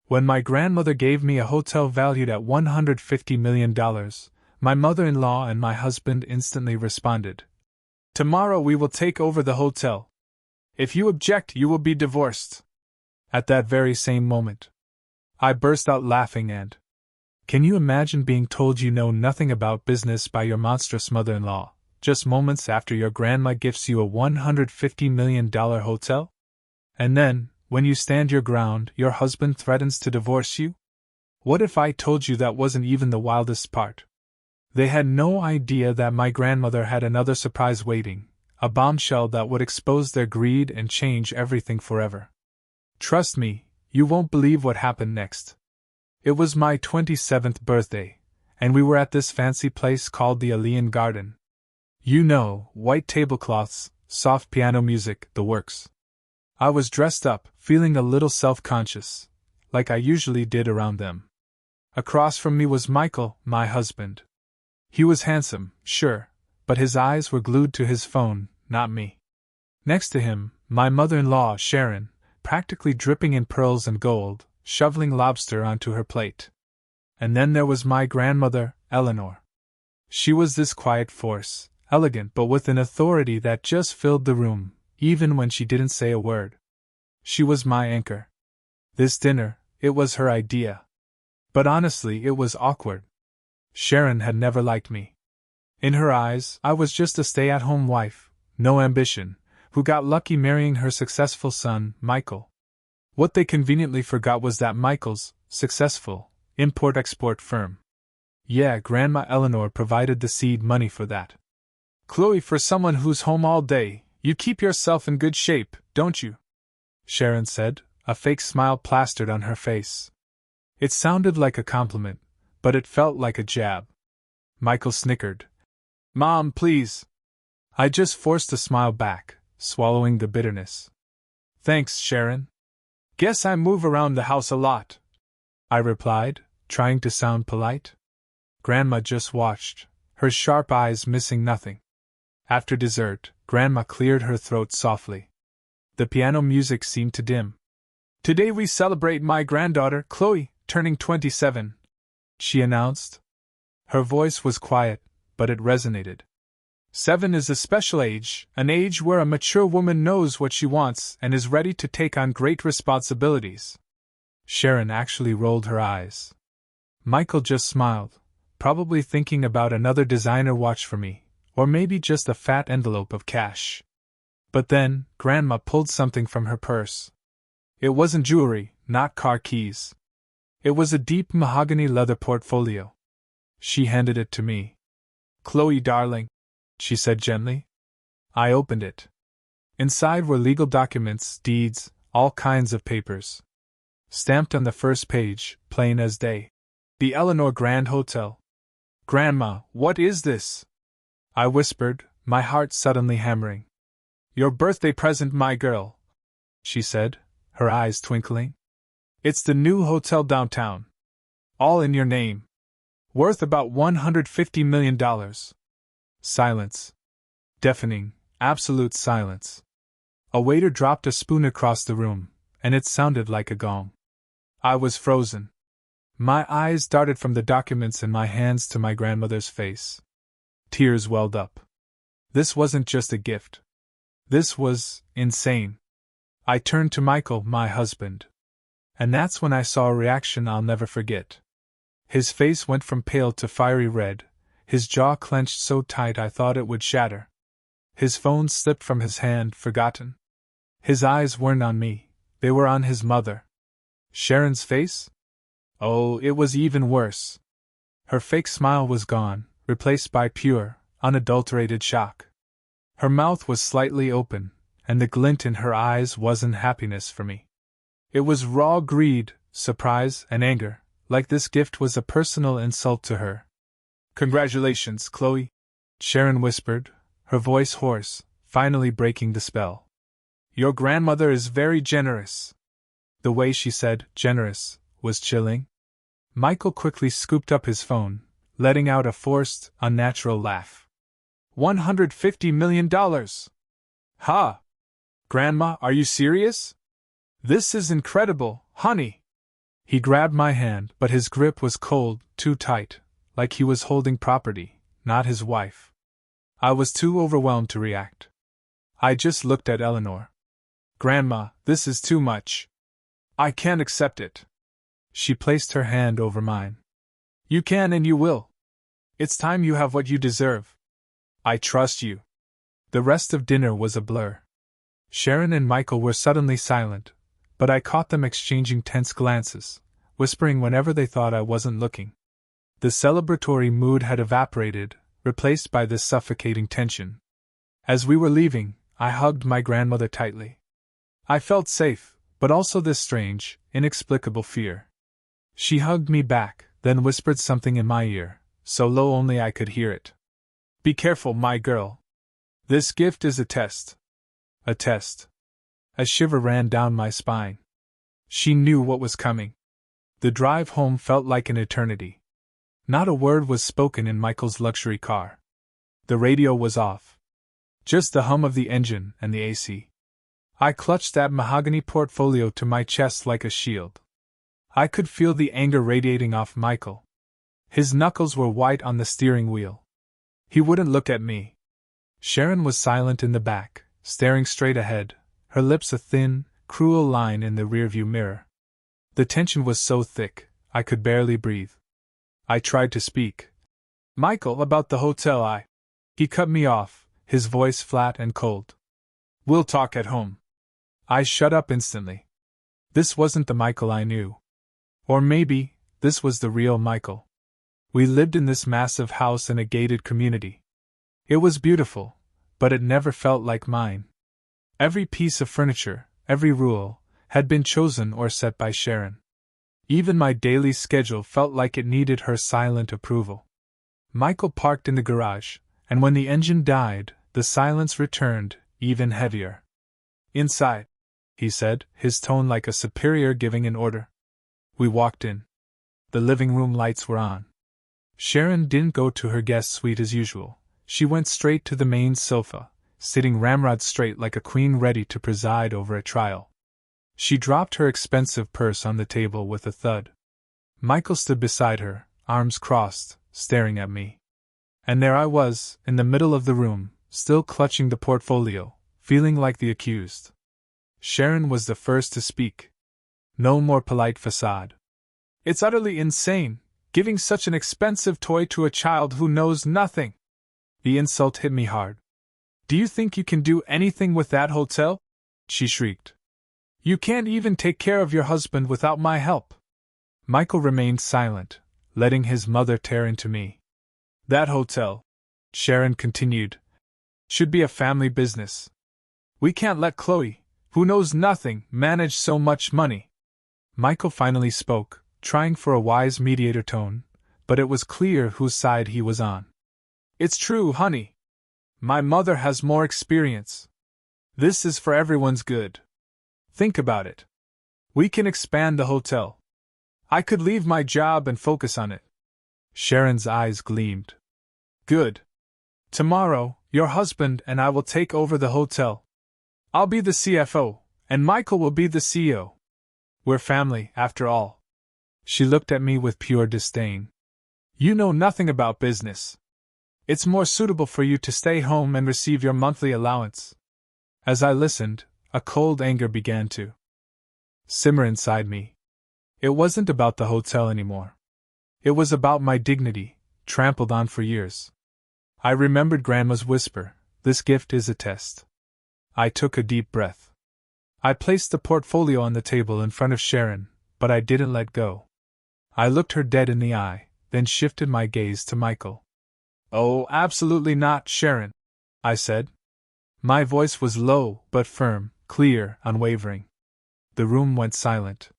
When my grandmother gave me a hotel valued at $150 million, my mother-in-law and my husband instantly responded, "Tomorrow we will take over the hotel. If you object, you will be divorced." At that very same moment, I burst out laughing and, can you imagine being told you know nothing about business by your monstrous mother-in-law, just moments after your grandma gifts you a $150 million hotel? And then, when you stand your ground, your husband threatens to divorce you? What if I told you that wasn't even the wildest part? They had no idea that my grandmother had another surprise waiting, a bombshell that would expose their greed and change everything forever. Trust me, you won't believe what happened next. It was my 27th birthday, and we were at this fancy place called the Alien Garden. You know, white tablecloths, soft piano music, the works. I was dressed up, feeling a little self-conscious, like I usually did around them. Across from me was Michael, my husband. He was handsome, sure, but his eyes were glued to his phone, not me. Next to him, my mother-in-law, Sharon, practically dripping in pearls and gold, shoveling lobster onto her plate. And then there was my grandmother, Eleanor. She was this quiet force, elegant but with an authority that just filled the room, even when she didn't say a word. She was my anchor. This dinner, it was her idea. But honestly, it was awkward. Sharon had never liked me. In her eyes, I was just a stay-at-home wife, no ambition, who got lucky marrying her successful son, Michael. What they conveniently forgot was that Michael's successful import-export firm. Yeah, Grandma Eleanor provided the seed money for that. "Chloe, for someone who's home all day, you keep yourself in good shape, don't you?" Sharon said, a fake smile plastered on her face. It sounded like a compliment, but it felt like a jab. Michael snickered. "Mom, please." I just forced a smile back, swallowing the bitterness. "Thanks, Sharon. Guess I move around the house a lot," I replied, trying to sound polite. Grandma just watched, her sharp eyes missing nothing. After dessert, Grandma cleared her throat softly. The piano music seemed to dim. "Today we celebrate my granddaughter, Chloe, turning 27, she announced. Her voice was quiet, but it resonated. 7 is a special age, an age where a mature woman knows what she wants and is ready to take on great responsibilities." Sharon actually rolled her eyes. Michael just smiled, probably thinking about another designer watch for me, or maybe just a fat envelope of cash. But then, Grandma pulled something from her purse. It wasn't jewelry, not car keys. It was a deep mahogany leather portfolio. She handed it to me. "Chloe, darling," she said gently. I opened it. Inside were legal documents, deeds, all kinds of papers. Stamped on the first page, plain as day. "The Eleanor Grand Hotel." "Grandma, what is this?" I whispered, my heart suddenly hammering. "Your birthday present, my girl," she said, her eyes twinkling. "It's the new hotel downtown. All in your name. Worth about $150 million. Silence. Deafening, absolute silence. A waiter dropped a spoon across the room, and it sounded like a gong. I was frozen. My eyes darted from the documents in my hands to my grandmother's face. Tears welled up. This wasn't just a gift. This was insane. I turned to Michael, my husband. And that's when I saw a reaction I'll never forget. His face went from pale to fiery red, his jaw clenched so tight I thought it would shatter. His phone slipped from his hand, forgotten. His eyes weren't on me, they were on his mother. Sharon's face? Oh, it was even worse. Her fake smile was gone, replaced by pure, unadulterated shock. Her mouth was slightly open, and the glint in her eyes wasn't happiness for me. It was raw greed, surprise, and anger, like this gift was a personal insult to her. "Congratulations, Chloe," Sharon whispered, her voice hoarse, finally breaking the spell. "Your grandmother is very generous." The way she said generous was chilling. Michael quickly scooped up his phone, letting out a forced, unnatural laugh. $150 million! Ha! Grandma, are you serious? This is incredible, honey! He grabbed my hand, but his grip was cold, too tight, like he was holding property, not his wife. I was too overwhelmed to react. I just looked at Eleanor. Grandma, this is too much. I can't accept it. She placed her hand over mine. You can and you will. It's time you have what you deserve. I trust you. The rest of dinner was a blur. Sharon and Michael were suddenly silent, but I caught them exchanging tense glances, whispering whenever they thought I wasn't looking. The celebratory mood had evaporated, replaced by this suffocating tension. As we were leaving, I hugged my grandmother tightly. I felt safe, but also this strange, inexplicable fear. She hugged me back, then whispered something in my ear, so low only I could hear it. Be careful, my girl. This gift is a test. A test. A shiver ran down my spine. She knew what was coming. The drive home felt like an eternity. Not a word was spoken in Michael's luxury car. The radio was off. Just the hum of the engine and the AC. I clutched that mahogany portfolio to my chest like a shield. I could feel the anger radiating off Michael. His knuckles were white on the steering wheel. He wouldn't look at me. Sharon was silent in the back, staring straight ahead, her lips a thin, cruel line in the rearview mirror. The tension was so thick, I could barely breathe. I tried to speak. Michael, about the hotel. He cut me off, his voice flat and cold. We'll talk at home. I shut up instantly. This wasn't the Michael I knew. Or maybe, this was the real Michael. We lived in this massive house in a gated community. It was beautiful, but it never felt like mine. Every piece of furniture, every rule, had been chosen or set by Sharon. Even my daily schedule felt like it needed her silent approval. Michael parked in the garage, and when the engine died, the silence returned, even heavier. Inside, he said, his tone like a superior giving an order. We walked in. The living room lights were on. Sharon didn't go to her guest suite as usual. She went straight to the main sofa, sitting ramrod straight like a queen ready to preside over a trial. She dropped her expensive purse on the table with a thud. Michael stood beside her, arms crossed, staring at me. And there I was, in the middle of the room, still clutching the portfolio, feeling like the accused. Sharon was the first to speak. No more polite facade. It's utterly insane, giving such an expensive toy to a child who knows nothing. The insult hit me hard. Do you think you can do anything with that hotel? She shrieked. You can't even take care of your husband without my help. Michael remained silent, letting his mother tear into me. That hotel, Sharon continued, should be a family business. We can't let Chloe, who knows nothing, manage so much money. Michael finally spoke, trying for a wise mediator tone, but it was clear whose side he was on. It's true, honey. My mother has more experience. This is for everyone's good. Think about it. We can expand the hotel. I could leave my job and focus on it. Sharon's eyes gleamed. Good. Tomorrow, your husband and I will take over the hotel. I'll be the CFO, and Michael will be the CEO. We're family, after all. She looked at me with pure disdain. You know nothing about business. It's more suitable for you to stay home and receive your monthly allowance. As I listened, a cold anger began to simmer inside me. It wasn't about the hotel anymore. It was about my dignity, trampled on for years. I remembered Grandma's whisper, this gift is a test. I took a deep breath. I placed the portfolio on the table in front of Sharon, but I didn't let go. I looked her dead in the eye, then shifted my gaze to Michael. Oh, absolutely not, Sharon, I said. My voice was low, but firm, clear, unwavering. The room went silent.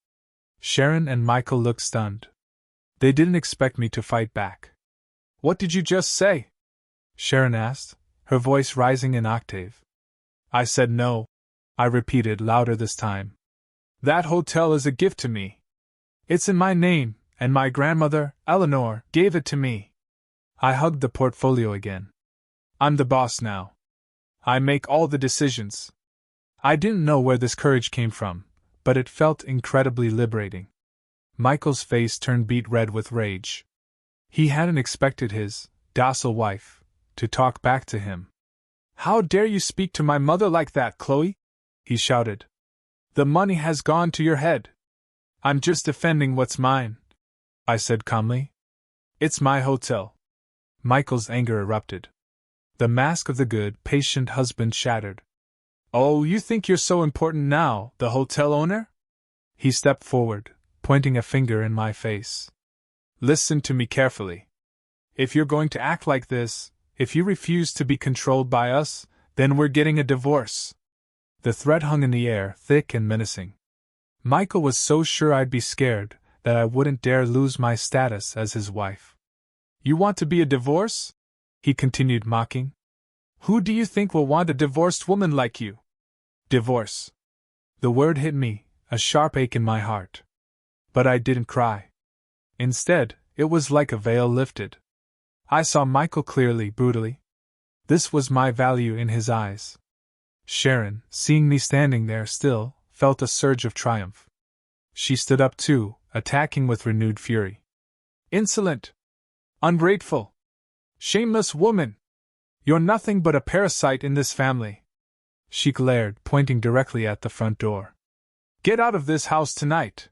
Sharon and Michael looked stunned. They didn't expect me to fight back. What did you just say? Sharon asked, her voice rising an octave. I said no, I repeated louder this time. That hotel is a gift to me. It's in my name, and my grandmother, Eleanor, gave it to me. I hugged the portfolio again. I'm the boss now. I make all the decisions. I didn't know where this courage came from, but it felt incredibly liberating. Michael's face turned beet red with rage. He hadn't expected his docile wife to talk back to him. "How dare you speak to my mother like that, Chloe?" he shouted. "The money has gone to your head." "I'm just defending what's mine," I said calmly. "It's my hotel." Michael's anger erupted. The mask of the good, patient husband shattered. "Oh, you think you're so important now, the hotel owner?" He stepped forward, pointing a finger in my face. "Listen to me carefully. If you're going to act like this, if you refuse to be controlled by us, then we're getting a divorce." The threat hung in the air, thick and menacing. Michael was so sure I'd be scared that I wouldn't dare lose my status as his wife. "You want to be a divorce?" he continued, mocking. "Who do you think will want a divorced woman like you?" Divorce. The word hit me, a sharp ache in my heart. But I didn't cry. Instead, it was like a veil lifted. I saw Michael clearly, brutally. This was my value in his eyes. Sharon, seeing me standing there still, felt a surge of triumph. She stood up too, attacking with renewed fury. "Insolent! Ungrateful! Shameless woman! You're nothing but a parasite in this family!" She glared, pointing directly at the front door. "Get out of this house tonight!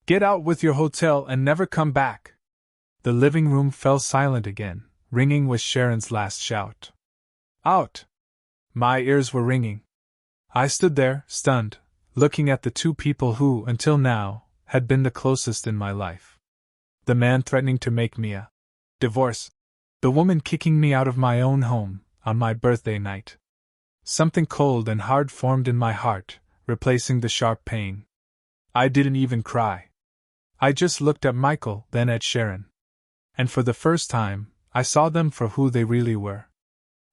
Get out with your hotel and never come back!" The living room fell silent again, ringing with Sharon's last shout. "Out!" My ears were ringing. I stood there, stunned, looking at the two people who, until now, had been the closest in my life. The man threatening to make me a divorce. The woman kicking me out of my own home, on my birthday night. Something cold and hard formed in my heart, replacing the sharp pain. I didn't even cry. I just looked at Michael, then at Sharon. And for the first time, I saw them for who they really were.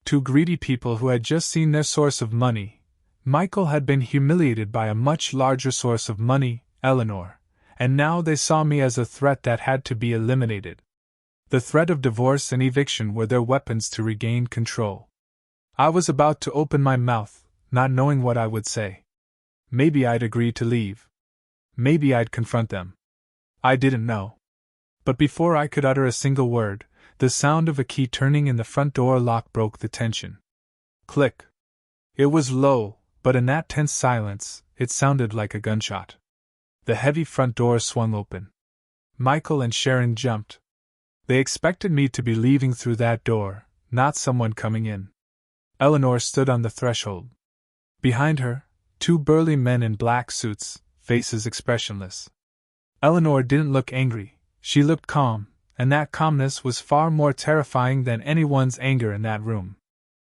Two greedy people who had just seen their source of money. Michael had been humiliated by a much larger source of money, Eleanor, and now they saw me as a threat that had to be eliminated. The threat of divorce and eviction were their weapons to regain control. I was about to open my mouth, not knowing what I would say. Maybe I'd agree to leave. Maybe I'd confront them. I didn't know. But before I could utter a single word, the sound of a key turning in the front door lock broke the tension. Click. It was low, but in that tense silence, it sounded like a gunshot. The heavy front door swung open. Michael and Sharon jumped. They expected me to be leaving through that door, not someone coming in. Eleanor stood on the threshold. Behind her, two burly men in black suits, faces expressionless. Eleanor didn't look angry, she looked calm, and that calmness was far more terrifying than anyone's anger in that room.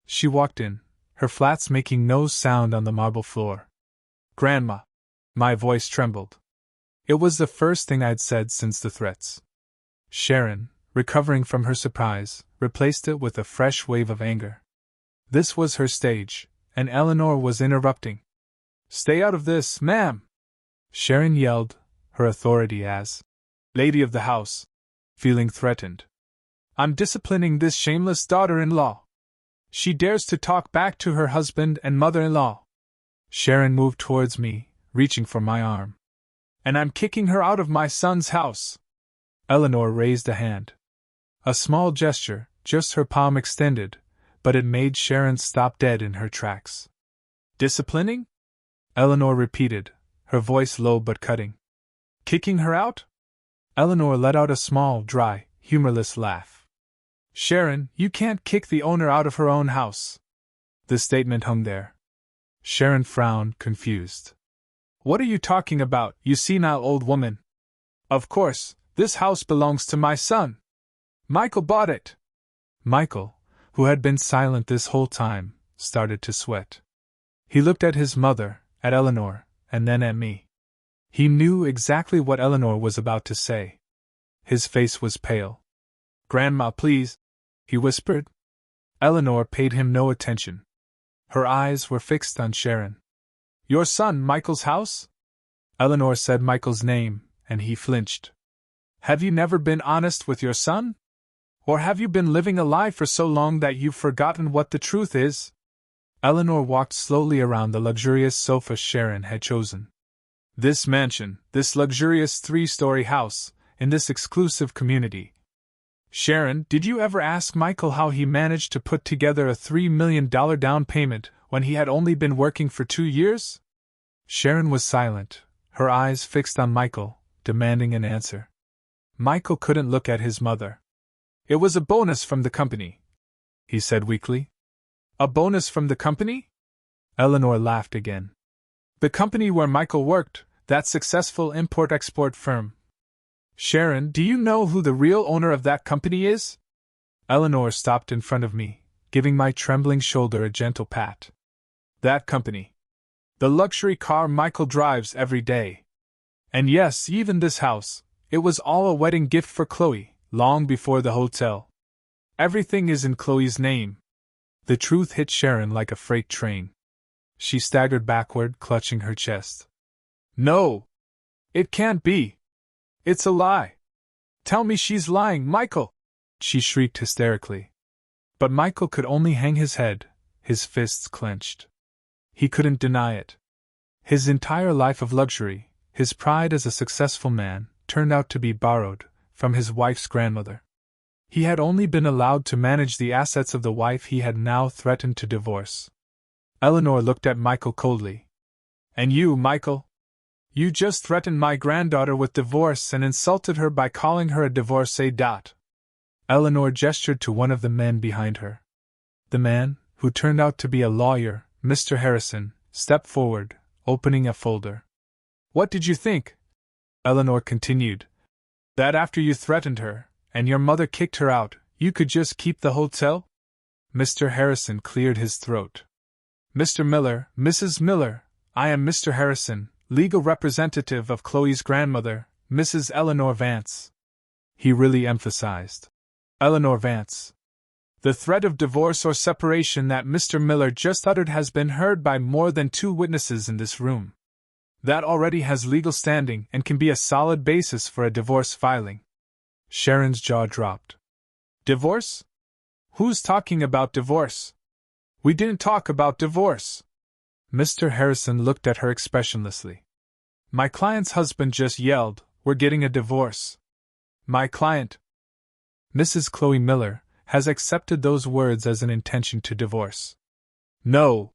She walked in, her flats making no sound on the marble floor. "Grandma!" My voice trembled. It was the first thing I'd said since the threats. Sharon, recovering from her surprise, replaced it with a fresh wave of anger. This was her stage, and Eleanor was interrupting. "Stay out of this, ma'am!" Sharon yelled, her authority as lady of the house, feeling threatened. "I'm disciplining this shameless daughter-in-law. She dares to talk back to her husband and mother-in-law." Sharon moved towards me, reaching for my arm. "And I'm kicking her out of my son's house." Eleanor raised a hand. A small gesture, just her palm extended, but it made Sharon stop dead in her tracks. "Disciplining?" Eleanor repeated, her voice low but cutting. "Kicking her out?" Eleanor let out a small, dry, humorless laugh. "Sharon, you can't kick the owner out of her own house." The statement hung there. Sharon frowned, confused. "What are you talking about, you senile old woman? Of course, this house belongs to my son. Michael bought it." Michael, who had been silent this whole time, started to sweat. He looked at his mother, at Eleanor, and then at me. He knew exactly what Eleanor was about to say. His face was pale. "Grandma, please," he whispered. Eleanor paid him no attention. Her eyes were fixed on Sharon. "Your son, Michael's house?" Eleanor said Michael's name, and he flinched. "Have you never been honest with your son? Or have you been living a lie for so long that you've forgotten what the truth is?" Eleanor walked slowly around the luxurious sofa Sharon had chosen. This mansion, this luxurious 3-story house, in this exclusive community. Sharon, did you ever ask Michael how he managed to put together a $3 million down payment when he had only been working for 2 years? Sharon was silent, her eyes fixed on Michael, demanding an answer. Michael couldn't look at his mother. It was a bonus from the company, he said weakly. A bonus from the company? Eleanor laughed again. The company where Michael worked, that successful import-export firm. Sharon, do you know who the real owner of that company is? Eleanor stopped in front of me, giving my trembling shoulder a gentle pat. That company. The luxury car Michael drives every day. And yes, even this house, it was all a wedding gift for Chloe, long before the hotel. Everything is in Chloe's name. The truth hit Sharon like a freight train. She staggered backward, clutching her chest. No! It can't be! It's a lie! Tell me she's lying, Michael! She shrieked hysterically. But Michael could only hang his head, his fists clenched. He couldn't deny it. His entire life of luxury, his pride as a successful man, turned out to be borrowed from his wife's grandmother. He had only been allowed to manage the assets of the wife he had now threatened to divorce. Eleanor looked at Michael coldly. And you, Michael? You just threatened my granddaughter with divorce and insulted her by calling her a divorcee. Eleanor gestured to one of the men behind her. The man, who turned out to be a lawyer, Mr. Harrison, stepped forward, opening a folder. What did you think? Eleanor continued. That after you threatened her, and your mother kicked her out, you could just keep the hotel? Mr. Harrison cleared his throat. Mr. Miller, Mrs. Miller, I am Mr. Harrison, legal representative of Chloe's grandmother, Mrs. Eleanor Vance. He really emphasized. Eleanor Vance. The threat of divorce or separation that Mr. Miller just uttered has been heard by more than 2 witnesses in this room. That already has legal standing and can be a solid basis for a divorce filing. Sharon's jaw dropped. Divorce? Who's talking about divorce? We didn't talk about divorce. Mr. Harrison looked at her expressionlessly. My client's husband just yelled, We're getting a divorce. My client, Mrs. Chloe Miller, has accepted those words as an intention to divorce. No!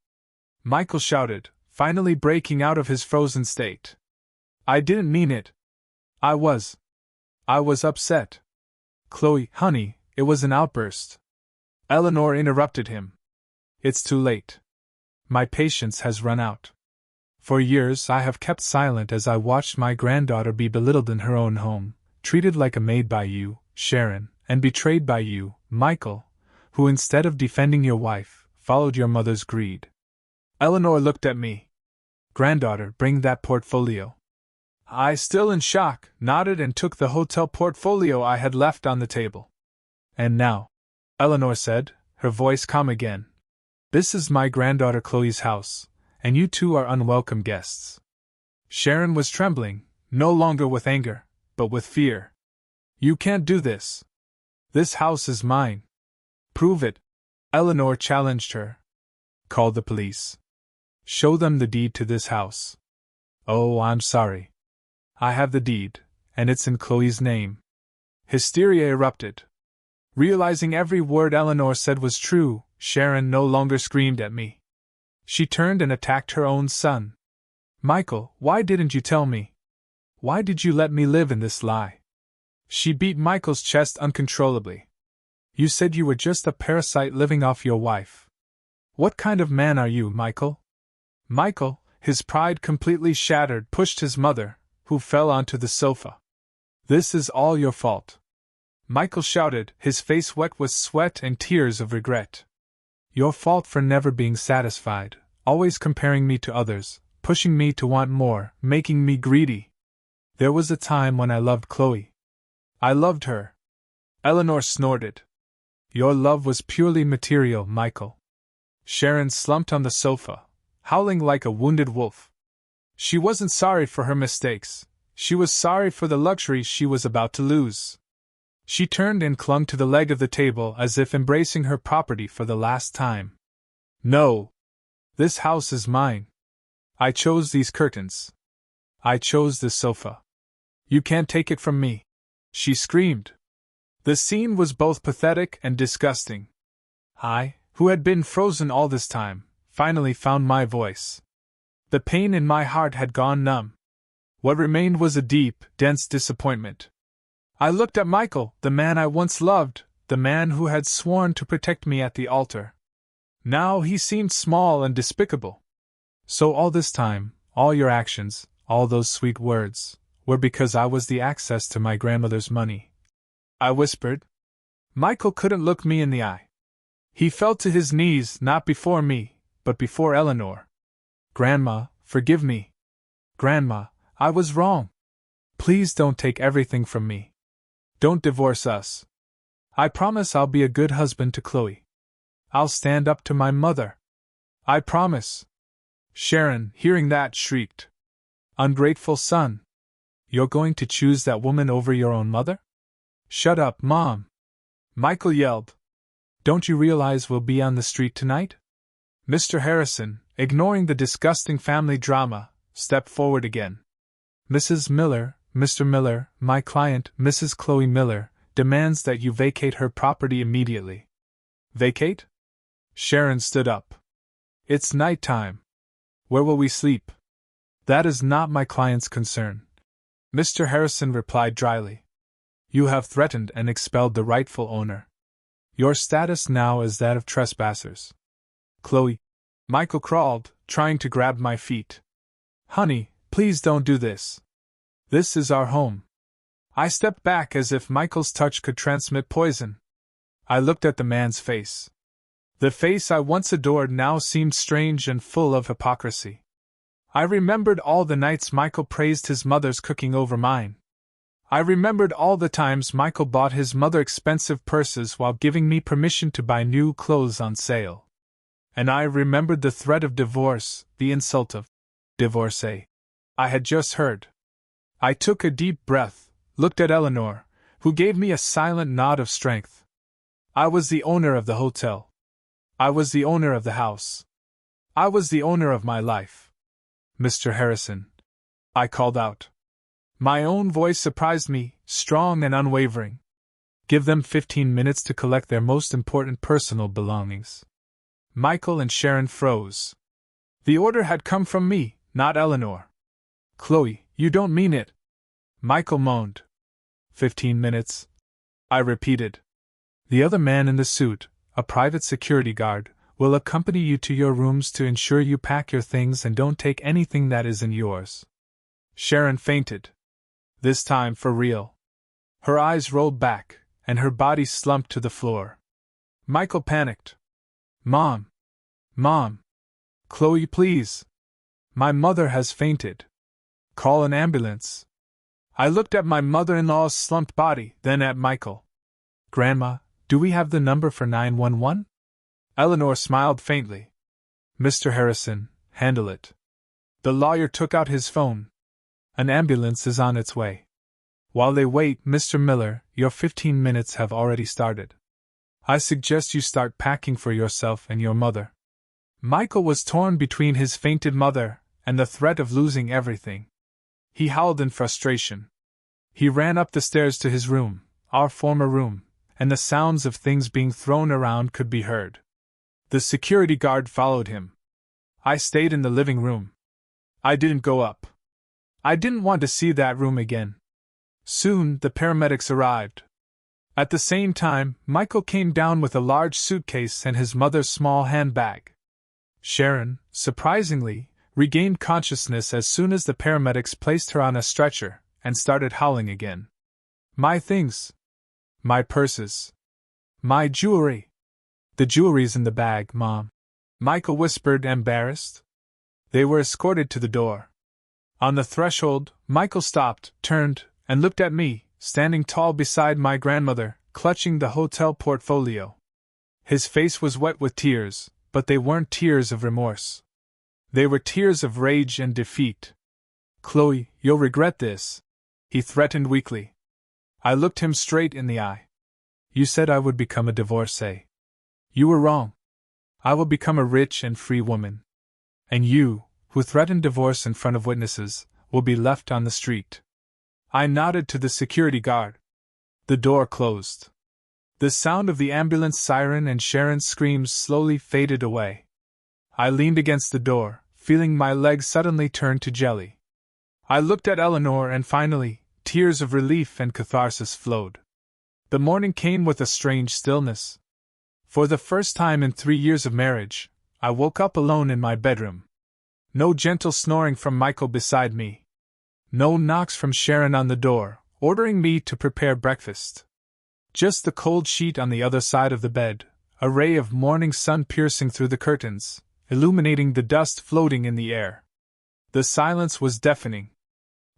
Michael shouted, finally breaking out of his frozen state. I didn't mean it. I was upset. Chloe, honey, it was an outburst. Eleanor interrupted him. It's too late. My patience has run out. For years I have kept silent as I watched my granddaughter be belittled in her own home, treated like a maid by you, Sharon, and betrayed by you, Michael, who instead of defending your wife, followed your mother's greed. Eleanor looked at me. Granddaughter, bring that portfolio. I, still in shock, nodded and took the hotel portfolio I had left on the table. And now, Eleanor said, her voice calm again, this is my granddaughter Chloe's house, and you two are unwelcome guests. Sharon was trembling, no longer with anger, but with fear. You can't do this. This house is mine. Prove it. Eleanor challenged her. Call the police. Show them the deed to this house. Oh, I'm sorry. I have the deed, and it's in Chloe's name. Hysteria erupted. Realizing every word Eleanor said was true, Sharon no longer screamed at me. She turned and attacked her own son. Michael, why didn't you tell me? Why did you let me live in this lie? She beat Michael's chest uncontrollably. You said you were just a parasite living off your wife. What kind of man are you, Michael? Michael, his pride completely shattered, pushed his mother, who fell onto the sofa. This is all your fault. Michael shouted, his face wet with sweat and tears of regret. Your fault for never being satisfied, always comparing me to others, pushing me to want more, making me greedy. There was a time when I loved Chloe. I loved her. Eleanor snorted. Your love was purely material, Michael. Sharon slumped on the sofa, howling like a wounded wolf. She wasn't sorry for her mistakes. She was sorry for the luxury she was about to lose. She turned and clung to the leg of the table as if embracing her property for the last time. No! This house is mine. I chose these curtains. I chose this sofa. You can't take it from me, she screamed. The scene was both pathetic and disgusting. I, who had been frozen all this time, finally found my voice. The pain in my heart had gone numb. What remained was a deep, dense disappointment. I looked at Michael, the man I once loved, the man who had sworn to protect me at the altar. Now he seemed small and despicable. So all this time, all your actions, all those sweet words, were because I was the access to my grandmother's money, I whispered. Michael couldn't look me in the eye. He fell to his knees, not before me, but before Eleanor. Grandma, forgive me. Grandma, I was wrong. Please don't take everything from me. Don't divorce us. I promise I'll be a good husband to Chloe. I'll stand up to my mother. I promise. Sharon, hearing that, shrieked. Ungrateful son. You're going to choose that woman over your own mother? Shut up, Mom. Michael yelled. Don't you realize we'll be on the street tonight? Mr. Harrison, ignoring the disgusting family drama, stepped forward again. Mrs. Miller, Mr. Miller, my client, Mrs. Chloe Miller, demands that you vacate her property immediately. Vacate? Sharon stood up. It's night time. Where will we sleep? That is not my client's concern. Mr. Harrison replied dryly. You have threatened and expelled the rightful owner. Your status now is that of trespassers. Chloe. Michael crawled, trying to grab my feet. Honey, please don't do this. This is our home. I stepped back as if Michael's touch could transmit poison. I looked at the man's face. The face I once adored now seemed strange and full of hypocrisy. I remembered all the nights Michael praised his mother's cooking over mine. I remembered all the times Michael bought his mother expensive purses while giving me permission to buy new clothes on sale. And I remembered the threat of divorce, the insult of divorcee I had just heard. I took a deep breath, looked at Eleanor, who gave me a silent nod of strength. I was the owner of the hotel. I was the owner of the house. I was the owner of my life. Mr. Harrison, I called out. My own voice surprised me, strong and unwavering. Give them 15 minutes to collect their most important personal belongings. Michael and Sharon froze. The order had come from me, not Eleanor. Chloe, you don't mean it. Michael moaned. 15 minutes. I repeated. The other man in the suit, a private security guard, will accompany you to your rooms to ensure you pack your things and don't take anything that isn't yours. Sharon fainted. This time for real. Her eyes rolled back, and her body slumped to the floor. Michael panicked. Mom! Mom! Chloe, please! My mother has fainted. Call an ambulance. I looked at my mother-in-law's slumped body, then at Michael. Grandma, do we have the number for 911? Eleanor smiled faintly. Mr. Harrison, handle it. The lawyer took out his phone. An ambulance is on its way. While they wait, Mr. Miller, your 15 minutes have already started. I suggest you start packing for yourself and your mother. Michael was torn between his fainted mother and the threat of losing everything. He howled in frustration. He ran up the stairs to his room, our former room, and the sounds of things being thrown around could be heard. The security guard followed him. I stayed in the living room. I didn't go up. I didn't want to see that room again. Soon, the paramedics arrived. At the same time, Michael came down with a large suitcase and his mother's small handbag. Sharon, surprisingly, regained consciousness as soon as the paramedics placed her on a stretcher and started howling again. My things. My purses. My jewelry. The jewelry's in the bag, Mom. Michael whispered, embarrassed. They were escorted to the door. On the threshold, Michael stopped, turned, and looked at me, standing tall beside my grandmother, clutching the hotel portfolio. His face was wet with tears, but they weren't tears of remorse. They were tears of rage and defeat. Chloe, you'll regret this, he threatened weakly. I looked him straight in the eye. You said I would become a divorcee. You were wrong. I will become a rich and free woman. And you, who threatened divorce in front of witnesses, will be left on the street. I nodded to the security guard. The door closed. The sound of the ambulance siren and Sharon's screams slowly faded away. I leaned against the door, feeling my legs suddenly turn to jelly. I looked at Eleanor and finally, tears of relief and catharsis flowed. The morning came with a strange stillness. For the first time in 3 years of marriage, I woke up alone in my bedroom. No gentle snoring from Michael beside me. No knocks from Sharon on the door, ordering me to prepare breakfast. Just the cold sheet on the other side of the bed, a ray of morning sun piercing through the curtains, illuminating the dust floating in the air. The silence was deafening.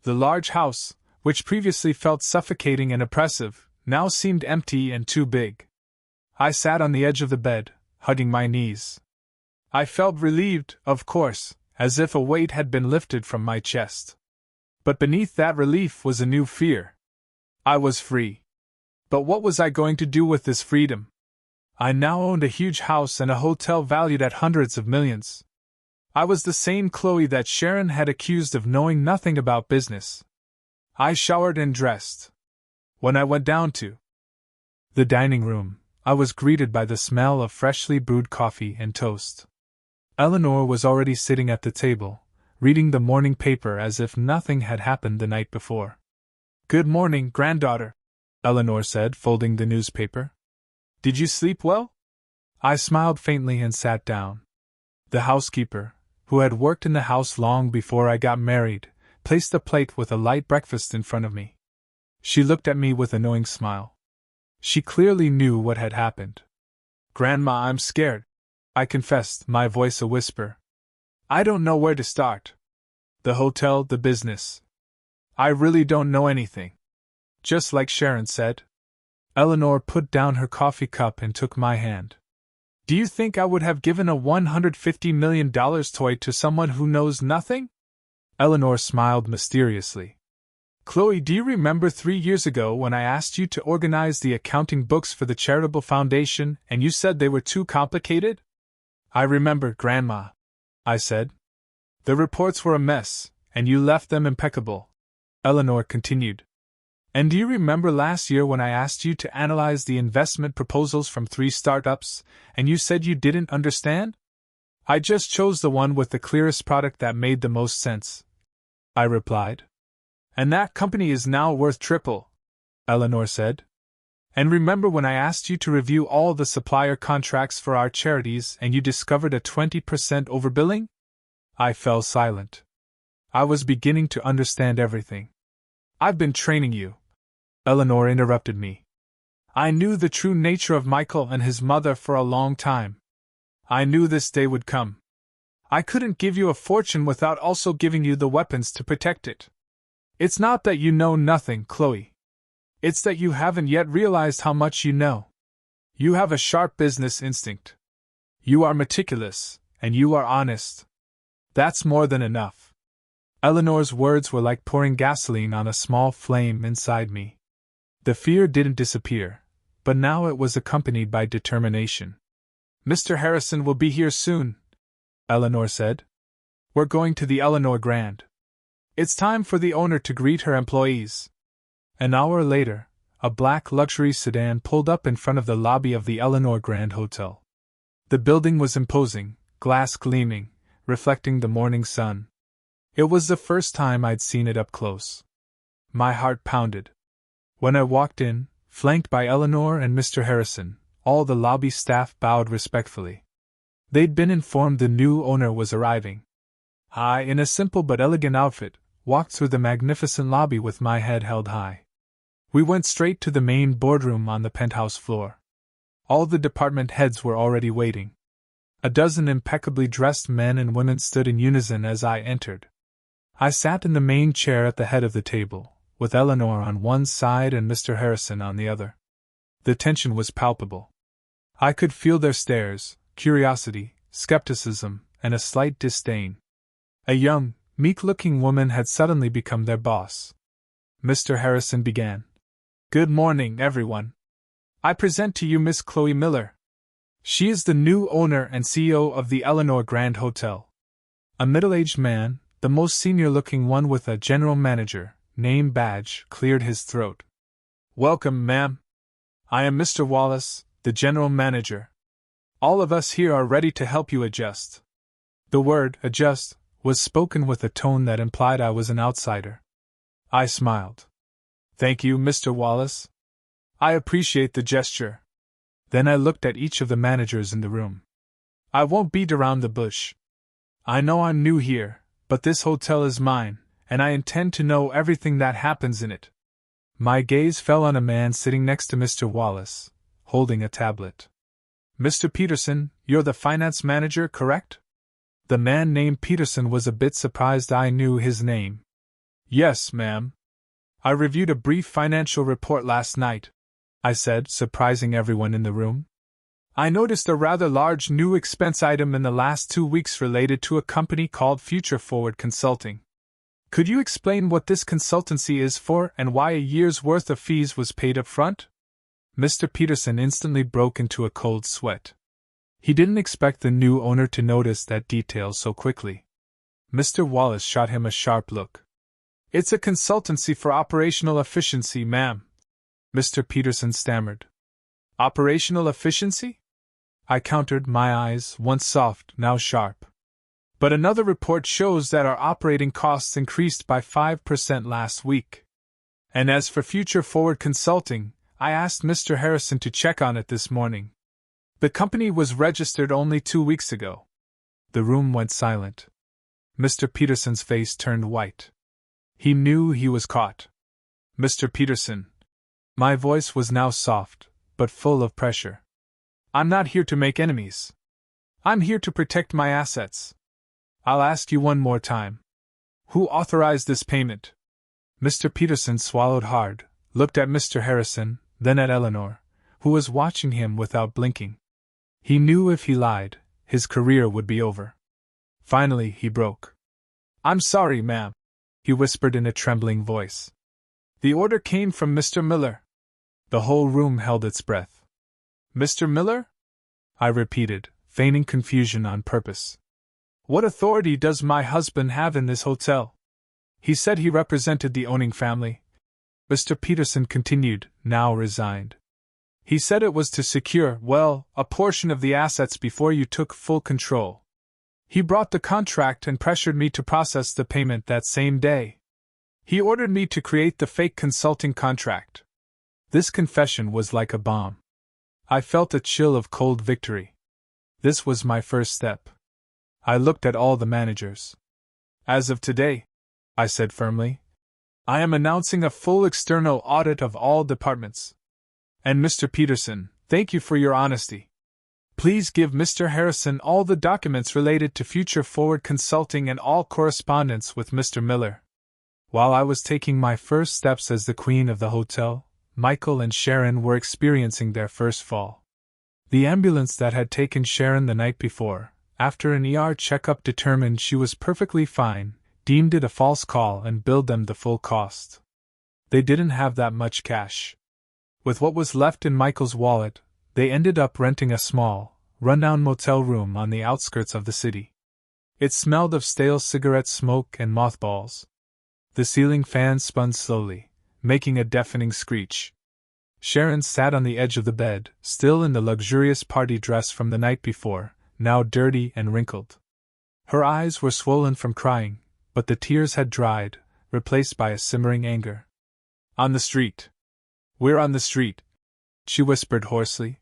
The large house, which previously felt suffocating and oppressive, now seemed empty and too big. I sat on the edge of the bed, hugging my knees. I felt relieved, of course, as if a weight had been lifted from my chest. But beneath that relief was a new fear. I was free. But what was I going to do with this freedom? I now owned a huge house and a hotel valued at hundreds of millions. I was the same Chloe that Sharon had accused of knowing nothing about business. I showered and dressed. When I went down to the dining room, I was greeted by the smell of freshly brewed coffee and toast. Eleanor was already sitting at the table, reading the morning paper as if nothing had happened the night before. "Good morning, granddaughter," Eleanor said, folding the newspaper. "Did you sleep well?" I smiled faintly and sat down. The housekeeper, who had worked in the house long before I got married, placed a plate with a light breakfast in front of me. She looked at me with a knowing smile. She clearly knew what had happened. "Grandma, I'm scared," I confessed, my voice a whisper. "I don't know where to start. The hotel, the business. I really don't know anything." Just like Sharon said. Eleanor put down her coffee cup and took my hand. "Do you think I would have given a $150 million toy to someone who knows nothing?" Eleanor smiled mysteriously. "Chloe, do you remember 3 years ago when I asked you to organize the accounting books for the charitable foundation and you said they were too complicated?" "I remember, Grandma," I said. "The reports were a mess, and you left them impeccable," Eleanor continued. "And do you remember last year when I asked you to analyze the investment proposals from 3 startups, and you said you didn't understand? I just chose the one with the clearest product that made the most sense," I replied. "And that company is now worth triple," Eleanor said. "And remember when I asked you to review all the supplier contracts for our charities and you discovered a 20% overbilling?" I fell silent. I was beginning to understand everything. "I've been training you," Eleanor interrupted me. "I knew the true nature of Michael and his mother for a long time. I knew this day would come. I couldn't give you a fortune without also giving you the weapons to protect it. It's not that you know nothing, Chloe. It's that you haven't yet realized how much you know. You have a sharp business instinct. You are meticulous, and you are honest. That's more than enough." Eleanor's words were like pouring gasoline on a small flame inside me. The fear didn't disappear, but now it was accompanied by determination. "Mr. Harrison will be here soon," Eleanor said. "We're going to the Eleanor Grand. It's time for the owner to greet her employees." An hour later, a black luxury sedan pulled up in front of the lobby of the Eleanor Grand Hotel. The building was imposing, glass gleaming, reflecting the morning sun. It was the first time I'd seen it up close. My heart pounded. When I walked in, flanked by Eleanor and Mr. Harrison, all the lobby staff bowed respectfully. They'd been informed the new owner was arriving. I, in a simple but elegant outfit, walked through the magnificent lobby with my head held high. We went straight to the main boardroom on the penthouse floor. All the department heads were already waiting. A dozen impeccably dressed men and women stood in unison as I entered. I sat in the main chair at the head of the table, with Eleanor on one side and Mr. Harrison on the other. The tension was palpable. I could feel their stares, curiosity, skepticism, and a slight disdain. A young, meek-looking woman had suddenly become their boss. Mr. Harrison began. "Good morning, everyone. I present to you Miss Chloe Miller. She is the new owner and CEO of the Eleanor Grand Hotel." A middle-aged man, The most senior-looking one with a general manager name badge cleared his throat. "Welcome, ma'am. I am Mr. Wallace, the general manager. All of us here are ready to help you adjust." The word adjust was spoken with a tone that implied I was an outsider. I smiled. "Thank you, Mr. Wallace. I appreciate the gesture." Then I looked at each of the managers in the room. "I won't beat around the bush. I know I'm new here, but this hotel is mine, and I intend to know everything that happens in it." My gaze fell on a man sitting next to Mr. Wallace, holding a tablet. "Mr. Peterson, you're the finance manager, correct?" The man named Peterson was a bit surprised I knew his name. "Yes, ma'am. I reviewed a brief financial report last night," I said, surprising everyone in the room. "I noticed a rather large new expense item in the last 2 weeks related to a company called Future Forward Consulting. Could you explain what this consultancy is for and why a year's worth of fees was paid up front?" Mr. Peterson instantly broke into a cold sweat. He didn't expect the new owner to notice that detail so quickly. Mr. Wallace shot him a sharp look. "It's a consultancy for operational efficiency, ma'am," Mr. Peterson stammered. "Operational efficiency?" I countered, my eyes, once soft, now sharp. "But another report shows that our operating costs increased by 5% last week. And as for Future Forward Consulting, I asked Mr. Harrison to check on it this morning. The company was registered only 2 weeks ago." The room went silent. Mr. Peterson's face turned white. He knew he was caught. "Mr. Peterson." My voice was now soft, but full of pressure. "I'm not here to make enemies. I'm here to protect my assets. I'll ask you one more time. Who authorized this payment?" Mr. Peterson swallowed hard, looked at Mr. Harrison, then at Eleanor, who was watching him without blinking. He knew if he lied, his career would be over. Finally, he broke. "I'm sorry, ma'am," he whispered in a trembling voice. "The order came from Mr. Miller." The whole room held its breath. "Mr. Miller?" I repeated, feigning confusion on purpose. "What authority does my husband have in this hotel?" "He said he represented the owning family," Mr. Peterson continued, now resigned. "He said it was to secure, well, a portion of the assets before you took full control. He brought the contract and pressured me to process the payment that same day. He ordered me to create the fake consulting contract." This confession was like a bomb. I felt a chill of cold victory. This was my first step. I looked at all the managers. "As of today," I said firmly, "I am announcing a full external audit of all departments. And Mr. Peterson, thank you for your honesty. Please give Mr. Harrison all the documents related to Future Forward Consulting and all correspondence with Mr. Miller." While I was taking my first steps as the queen of the hotel, Michael and Sharon were experiencing their first fall. The ambulance that had taken Sharon the night before, after an ER checkup determined she was perfectly fine, deemed it a false call and billed them the full cost. They didn't have that much cash. With what was left in Michael's wallet, they ended up renting a small, rundown motel room on the outskirts of the city. It smelled of stale cigarette smoke and mothballs. The ceiling fan spun slowly, making a deafening screech. Sharon sat on the edge of the bed, still in the luxurious party dress from the night before, now dirty and wrinkled. Her eyes were swollen from crying, but the tears had dried, replaced by a simmering anger. "On the street. We're on the street," she whispered hoarsely.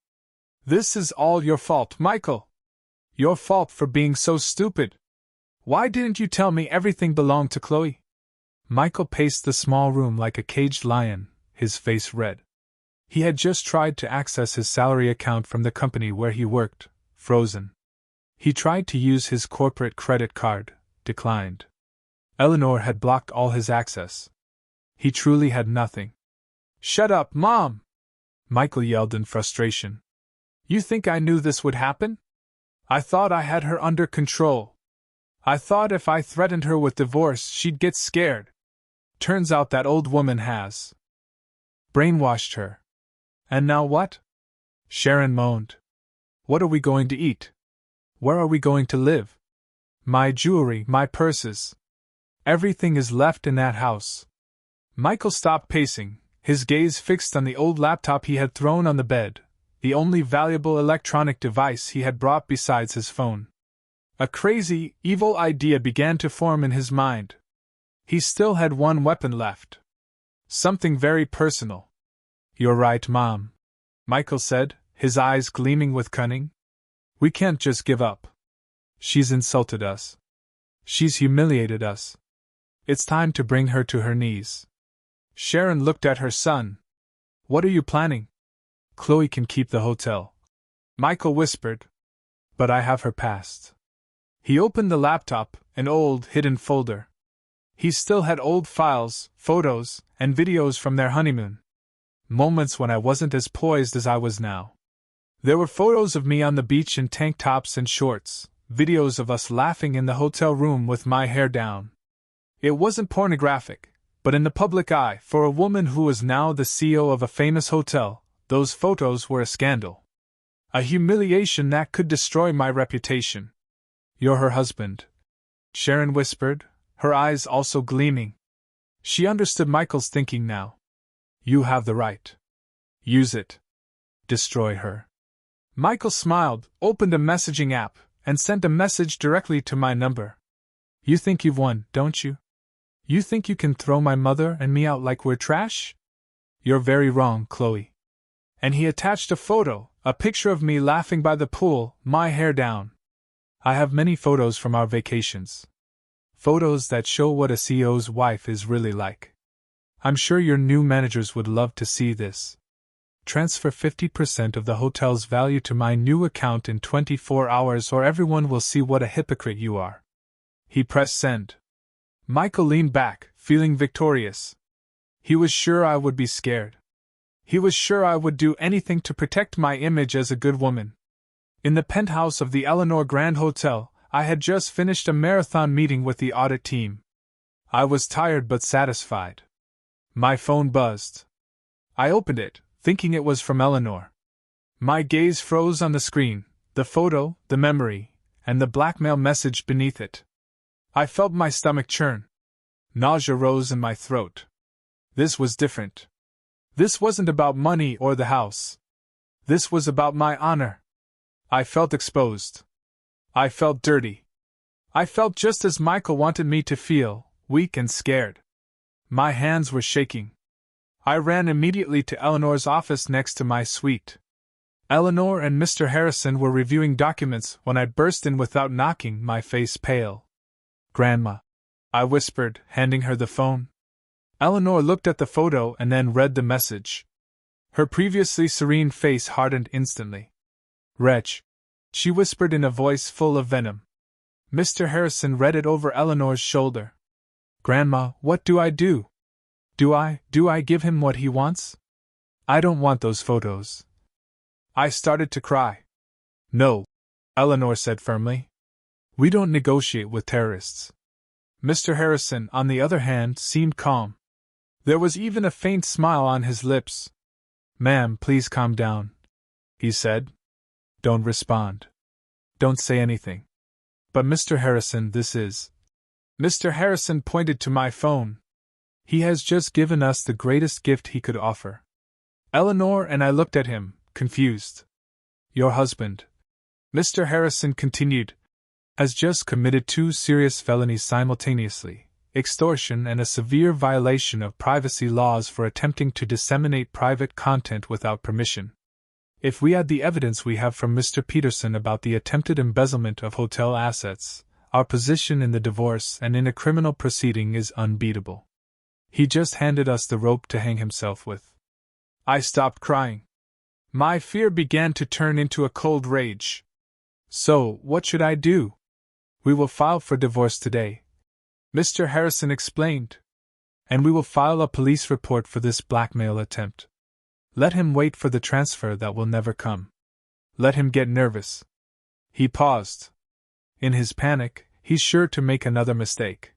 "This is all your fault, Michael. Your fault for being so stupid. Why didn't you tell me everything belonged to Chloe?" Michael paced the small room like a caged lion, his face red. He had just tried to access his salary account from the company where he worked, frozen. He tried to use his corporate credit card, declined. Eleanor had blocked all his access. He truly had nothing. "Shut up, Mom!" Michael yelled in frustration. "You think I knew this would happen? I thought I had her under control. I thought if I threatened her with divorce she'd get scared. Turns out that old woman has brainwashed her. And now what?" Sharon moaned. "What are we going to eat? Where are we going to live? My jewelry, my purses. Everything is left in that house. Michael stopped pacing, his gaze fixed on the old laptop he had thrown on the bed, the only valuable electronic device he had brought besides his phone. A crazy, evil idea began to form in his mind. He still had one weapon left. Something very personal. "You're right, Mom," Michael said, his eyes gleaming with cunning. "We can't just give up. She's insulted us. She's humiliated us. It's time to bring her to her knees." Sharon looked at her son. "What are you planning?" "Chloe can keep the hotel," Michael whispered. "But I have her past." He opened the laptop, an old, hidden folder. He still had old files, photos, and videos from their honeymoon. Moments when I wasn't as poised as I was now. There were photos of me on the beach in tank tops and shorts, videos of us laughing in the hotel room with my hair down. It wasn't pornographic, but in the public eye, for a woman who was now the CEO of a famous hotel, those photos were a scandal. A humiliation that could destroy my reputation. "You're her husband," Sharon whispered, her eyes also gleaming. She understood Michael's thinking now. "You have the right. Use it. Destroy her." Michael smiled, opened a messaging app, and sent a message directly to my number. "You think you've won, don't you? You think you can throw my mother and me out like we're trash? You're very wrong, Chloe." And he attached a photo, a picture of me laughing by the pool, my hair down. I have many photos from our vacations. Photos that show what a CEO's wife is really like. I'm sure your new managers would love to see this. Transfer 50% of the hotel's value to my new account in 24 hours or everyone will see what a hypocrite you are. He pressed send. Michael leaned back, feeling victorious. He was sure I would be scared. He was sure I would do anything to protect my image as a good woman. In the penthouse of the Eleanor Grand Hotel, I had just finished a marathon meeting with the audit team. I was tired but satisfied. My phone buzzed. I opened it, thinking it was from Eleanor. My gaze froze on the screen, the photo, the memory, and the blackmail message beneath it. I felt my stomach churn. Nausea rose in my throat. This was different. This wasn't about money or the house. This was about my honor. I felt exposed. I felt dirty. I felt just as Michael wanted me to feel, weak and scared. My hands were shaking. I ran immediately to Eleanor's office next to my suite. Eleanor and Mr. Harrison were reviewing documents when I burst in without knocking, my face pale. "Grandma," I whispered, handing her the phone. Eleanor looked at the photo and then read the message. Her previously serene face hardened instantly. "Wretch," she whispered in a voice full of venom. Mr. Harrison read it over Eleanor's shoulder. "Grandma, what do I do? Do I give him what he wants? I don't want those photos." I started to cry. "No," Eleanor said firmly. "We don't negotiate with terrorists." Mr. Harrison, on the other hand, seemed calm. There was even a faint smile on his lips. "Ma'am, please calm down," he said. "Don't respond. Don't say anything." "But Mr. Harrison, this is..." Mr. Harrison pointed to my phone. "He has just given us the greatest gift he could offer." Eleanor and I looked at him, confused. "Your husband," Mr. Harrison continued, "has just committed 2 serious felonies simultaneously, extortion and a severe violation of privacy laws for attempting to disseminate private content without permission. If we add the evidence we have from Mr. Peterson about the attempted embezzlement of hotel assets, our position in the divorce and in a criminal proceeding is unbeatable. He just handed us the rope to hang himself with." I stopped crying. My fear began to turn into a cold rage. "So, what should I do?" "We will file for divorce today," Mr. Harrison explained. "And we will file a police report for this blackmail attempt. Let him wait for the transfer that will never come. Let him get nervous." He paused. In his panic, he's sure to make another mistake.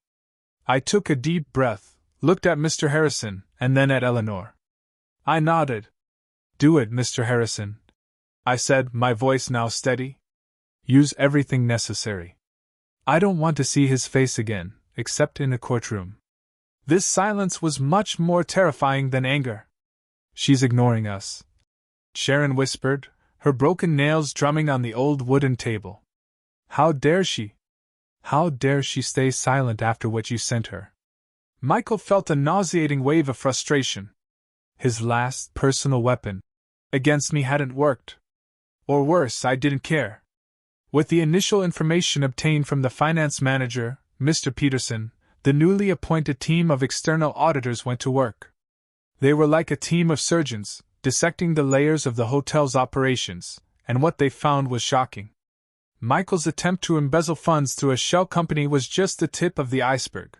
I took a deep breath, looked at Mr. Harrison, and then at Eleanor. I nodded. "Do it, Mr. Harrison," I said, my voice now steady. "Use everything necessary. I don't want to see his face again, except in a courtroom. This silence was much more terrifying than anger. "She's ignoring us," Sharon whispered, her broken nails drumming on the old wooden table. "How dare she? How dare she stay silent after what you sent her?" Michael felt a nauseating wave of frustration. His last personal weapon against me hadn't worked. Or worse, I didn't care. With the initial information obtained from the finance manager, Mr. Peterson, the newly appointed team of external auditors went to work. They were like a team of surgeons, dissecting the layers of the hotel's operations, and what they found was shocking. Michael's attempt to embezzle funds through a shell company was just the tip of the iceberg.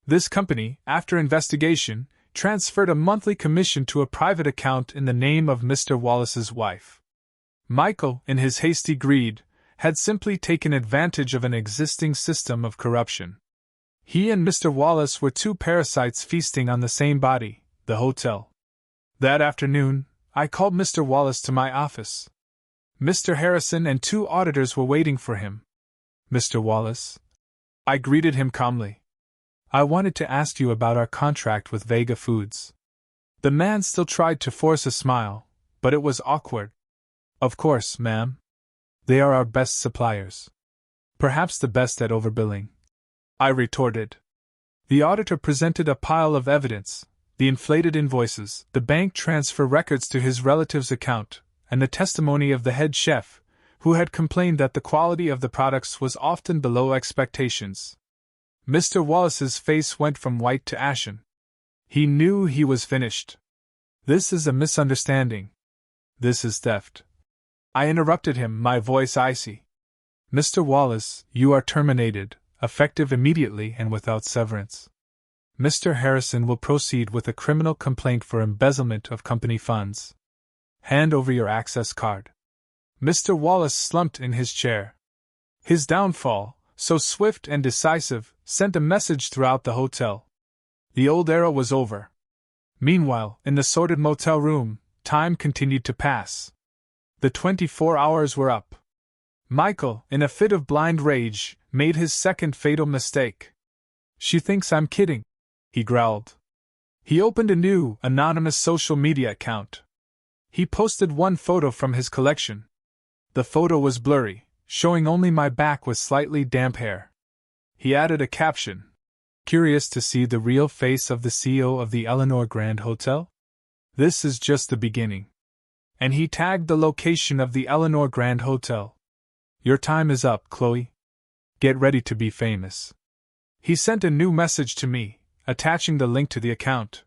This company, after investigation, transferred a monthly commission to a private account in the name of Mr. Wallace's wife. Michael, in his hasty greed, had simply taken advantage of an existing system of corruption. He and Mr. Wallace were two parasites feasting on the same body, the hotel. That afternoon, I called Mr. Wallace to my office. Mr. Harrison and two auditors were waiting for him. "Mr. Wallace," I greeted him calmly, "I wanted to ask you about our contract with Vega Foods." The man still tried to force a smile, but it was awkward. "Of course, ma'am. They are our best suppliers. Perhaps the best at overbilling," I retorted. The auditor presented a pile of evidence: the inflated invoices, the bank transfer records to his relative's account, and the testimony of the head chef, who had complained that the quality of the products was often below expectations. Mr. Wallace's face went from white to ashen. He knew he was finished. "This is a misunderstanding. This is theft." I interrupted him, my voice icy. "Mr. Wallace, you are terminated, effective immediately and without severance. Mr. Harrison will proceed with a criminal complaint for embezzlement of company funds. Hand over your access card." Mr. Wallace slumped in his chair. His downfall, so swift and decisive, sent a message throughout the hotel. The old era was over. Meanwhile, in the sordid motel room, time continued to pass. The 24 hours were up. Michael, in a fit of blind rage, made his second fatal mistake. "She thinks I'm kidding," he growled. He opened a new, anonymous social media account. He posted one photo from his collection. The photo was blurry, showing only my back with slightly damp hair. He added a caption: "Curious to see the real face of the CEO of the Eleanor Grand Hotel? This is just the beginning." And he tagged the location of the Eleanor Grand Hotel. "Your time is up, Chloe. Get ready to be famous." He sent a new message to me, attaching the link to the account.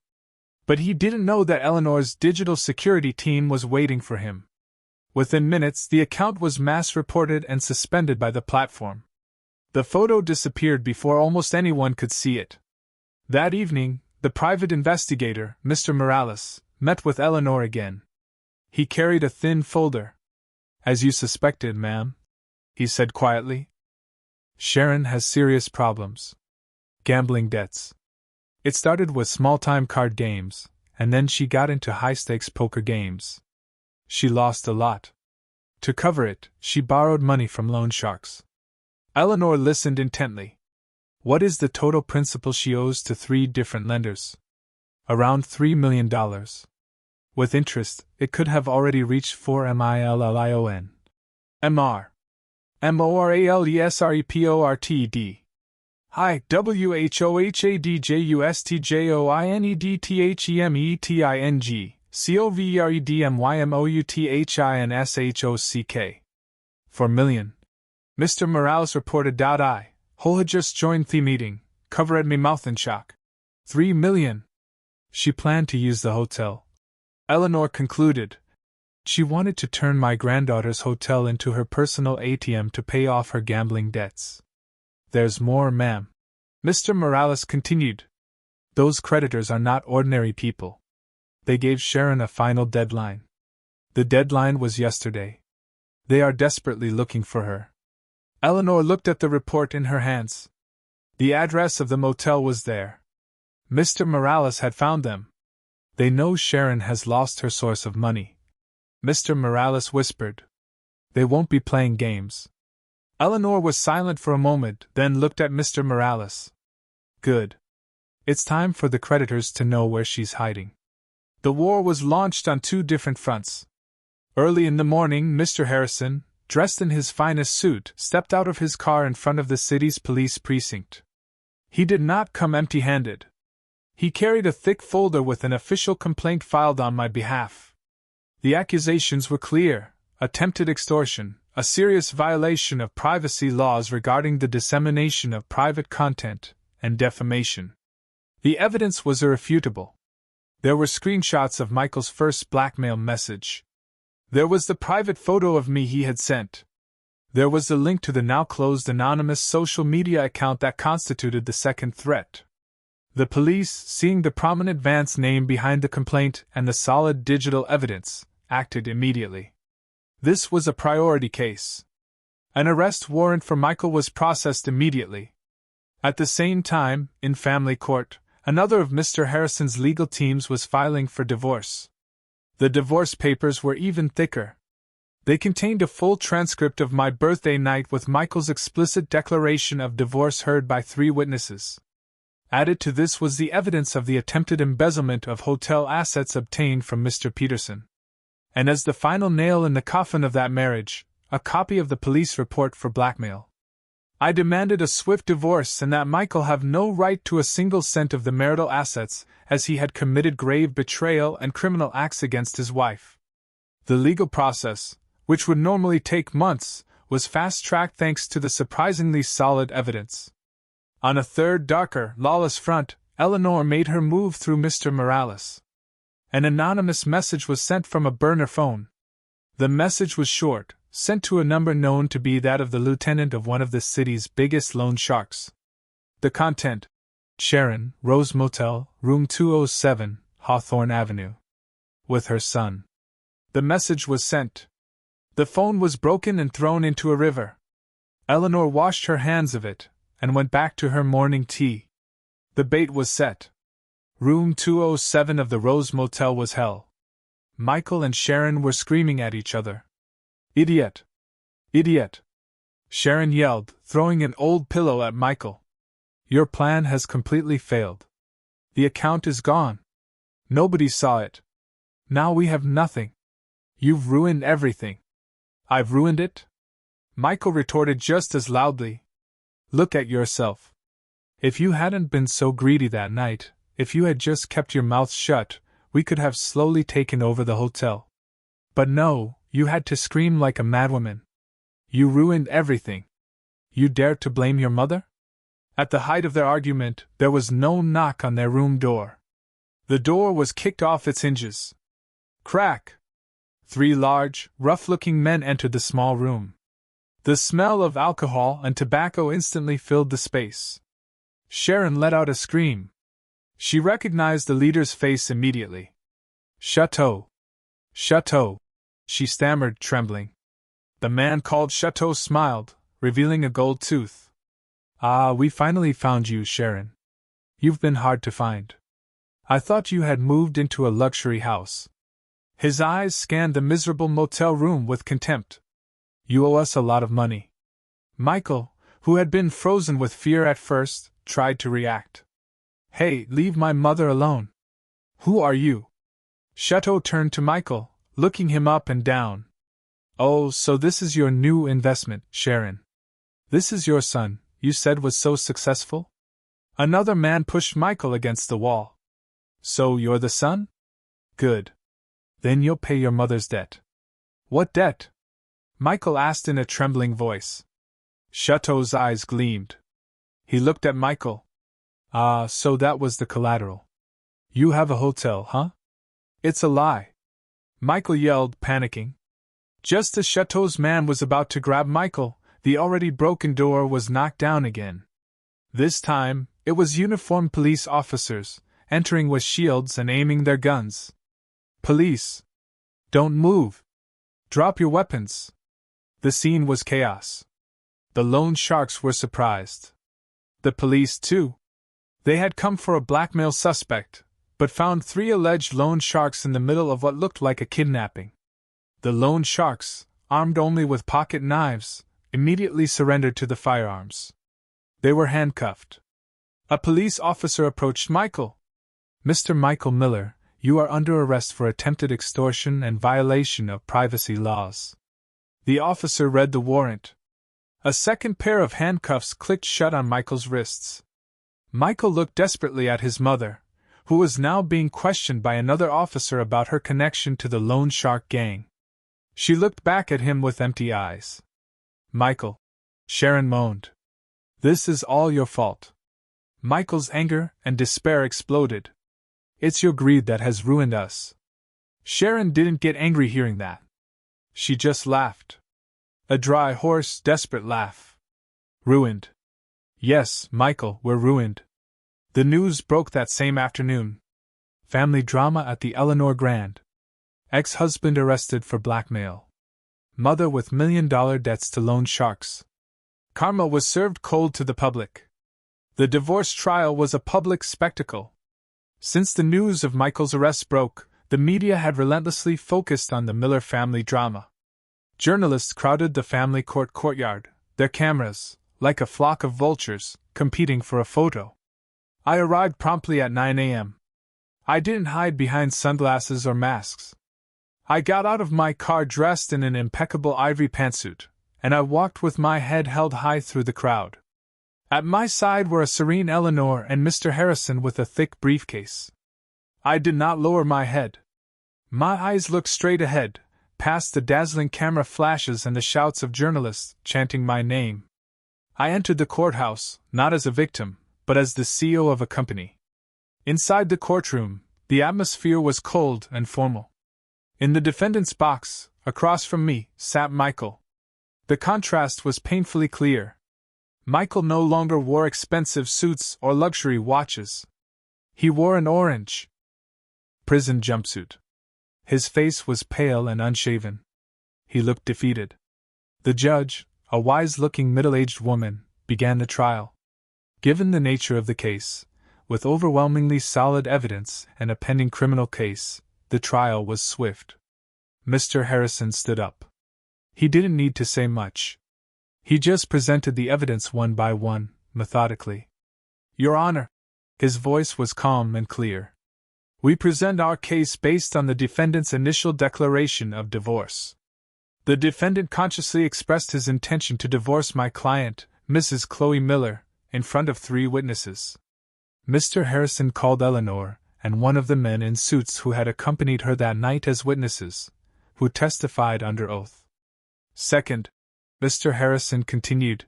But he didn't know that Eleanor's digital security team was waiting for him. Within minutes, the account was mass-reported and suspended by the platform. The photo disappeared before almost anyone could see it. That evening, the private investigator, Mr. Morales, met with Eleanor again. He carried a thin folder. "As you suspected, ma'am," he said quietly. "Sharon has serious problems. Gambling debts. It started with small-time card games, and then she got into high-stakes poker games. She lost a lot. To cover it, she borrowed money from loan sharks." Eleanor listened intently. "What is the total principal she owes to 3 different lenders?" "Around $3 million. With interest, it could have already reached $4 million. MR. MORALESREPORTD. Hi, WHOHADJUSTJOINEDTHEMETING, COVEREDMYMOUTHINSHOCK. 4 million. Mr. Morales reported. I. Hola just joined the meeting, covered me mouth in shock. 3 million. She planned to use the hotel. Eleanor concluded. She wanted to turn my granddaughter's hotel into her personal ATM to pay off her gambling debts. There's more, ma'am. Mr. Morales continued. Those creditors are not ordinary people. They gave Sharon a final deadline. The deadline was yesterday. They are desperately looking for her. Eleanor looked at the report in her hands. The address of the motel was there. Mr. Morales had found them. They know Sharon has lost her source of money. Mr. Morales whispered. They won't be playing games. Eleanor was silent for a moment, then looked at Mr. Morales. Good. It's time for the creditors to know where she's hiding. The war was launched on 2 different fronts. Early in the morning, Mr. Harrison, dressed in his finest suit, stepped out of his car in front of the city's police precinct. He did not come empty-handed. He carried a thick folder with an official complaint filed on my behalf. The accusations were clear: attempted extortion, a serious violation of privacy laws regarding the dissemination of private content, and defamation. The evidence was irrefutable. There were screenshots of Michael's first blackmail message. There was the private photo of me he had sent. There was the link to the now-closed anonymous social media account that constituted the second threat. The police, seeing the prominent Vance name behind the complaint and the solid digital evidence, acted immediately. This was a priority case. An arrest warrant for Michael was processed immediately. At the same time, in family court, another of Mr. Harrison's legal teams was filing for divorce. The divorce papers were even thicker. They contained a full transcript of my birthday night with Michael's explicit declaration of divorce heard by 3 witnesses. Added to this was the evidence of the attempted embezzlement of hotel assets obtained from Mr. Peterson. And as the final nail in the coffin of that marriage, a copy of the police report for blackmail. I demanded a swift divorce and that Michael have no right to a single cent of the marital assets, as he had committed grave betrayal and criminal acts against his wife. The legal process, which would normally take months, was fast-tracked thanks to the surprisingly solid evidence. On a third, darker, lawless front, Eleanor made her move through Mr. Morales. An anonymous message was sent from a burner phone. The message was short, sent to a number known to be that of the lieutenant of one of the city's biggest loan sharks. The content: Sharon, Rose Motel, room 207, Hawthorne Avenue. With her son. The message was sent. The phone was broken and thrown into a river. Eleanor washed her hands of it, and went back to her morning tea. The bait was set. Room 207 of the Rose Motel was hell. Michael and Sharon were screaming at each other. "Idiot! Idiot!" Sharon yelled, throwing an old pillow at Michael. "Your plan has completely failed. The account is gone. Nobody saw it. Now we have nothing. You've ruined everything." "I've ruined it?" Michael retorted just as loudly. "Look at yourself. If you hadn't been so greedy that night, if you had just kept your mouth shut, we could have slowly taken over the hotel. But no, you had to scream like a madwoman. You ruined everything. You dared to blame your mother?" At the height of their argument, there was no knock on their room door. The door was kicked off its hinges. Crack! 3 large, rough-looking men entered the small room. The smell of alcohol and tobacco instantly filled the space. Sharon let out a scream. She recognized the leader's face immediately. "Chateau! Chateau!" she stammered, trembling. The man called Chateau smiled, revealing a gold tooth. "Ah, we finally found you, Sharon. You've been hard to find. I thought you had moved into a luxury house." His eyes scanned the miserable motel room with contempt. "You owe us a lot of money." Michael, who had been frozen with fear at first, tried to react. "Hey, leave my mother alone. Who are you?" Chateau turned to Michael, looking him up and down. "Oh, so this is your new investment, Sharon. This is your son, you said was so successful?" Another man pushed Michael against the wall. "So you're the son? Good. Then you'll pay your mother's debt." "What debt?" Michael asked in a trembling voice. Chateau's eyes gleamed. He looked at Michael. "Ah, so that was the collateral. You have a hotel, huh?" "It's a lie!" Michael yelled, panicking. Just as Chateau's man was about to grab Michael, the already broken door was knocked down again. This time, it was uniformed police officers, entering with shields and aiming their guns. "Police! Don't move! Drop your weapons!" The scene was chaos. The loan sharks were surprised. The police, too. They had come for a blackmail suspect, but found 3 alleged loan sharks in the middle of what looked like a kidnapping. The loan sharks, armed only with pocket knives, immediately surrendered to the firearms. They were handcuffed. A police officer approached Michael. "Mr. Michael Miller, you are under arrest for attempted extortion and violation of privacy laws." The officer read the warrant. A second pair of handcuffs clicked shut on Michael's wrists. Michael looked desperately at his mother, who was now being questioned by another officer about her connection to the Loan Shark gang. She looked back at him with empty eyes. "Michael," Sharon moaned. "This is all your fault." Michael's anger and despair exploded. "It's your greed that has ruined us." Sharon didn't get angry hearing that. She just laughed. A dry, hoarse, desperate laugh. "Ruined. Yes, Michael, we're ruined." The news broke that same afternoon. Family drama at the Eleanor Grand. Ex-husband arrested for blackmail. Mother with $1 million debts to loan sharks. Karma was served cold to the public. The divorce trial was a public spectacle. Since the news of Michael's arrest broke, the media had relentlessly focused on the Miller family drama. Journalists crowded the family court courtyard, their cameras, like a flock of vultures, competing for a photo. I arrived promptly at 9 a.m. I didn't hide behind sunglasses or masks. I got out of my car dressed in an impeccable ivory pantsuit, and I walked with my head held high through the crowd. At my side were a serene Eleanor and Mr. Harrison with a thick briefcase. I did not lower my head. My eyes looked straight ahead, past the dazzling camera flashes and the shouts of journalists chanting my name. I entered the courthouse, not as a victim, but as the CEO of a company. Inside the courtroom, the atmosphere was cold and formal. In the defendant's box, across from me, sat Michael. The contrast was painfully clear. Michael no longer wore expensive suits or luxury watches. He wore an orange prison jumpsuit. His face was pale and unshaven. He looked defeated. The judge, a wise-looking middle-aged woman, began the trial. Given the nature of the case, with overwhelmingly solid evidence and a pending criminal case, the trial was swift. Mr. Harrison stood up. He didn't need to say much. He just presented the evidence one by one, methodically. "Your Honor," his voice was calm and clear, "we present our case based on the defendant's initial declaration of divorce. The defendant consciously expressed his intention to divorce my client, Mrs. Chloe Miller, in front of 3 witnesses." Mr. Harrison called Eleanor and one of the men in suits who had accompanied her that night as witnesses, who testified under oath. "Second," Mr. Harrison continued,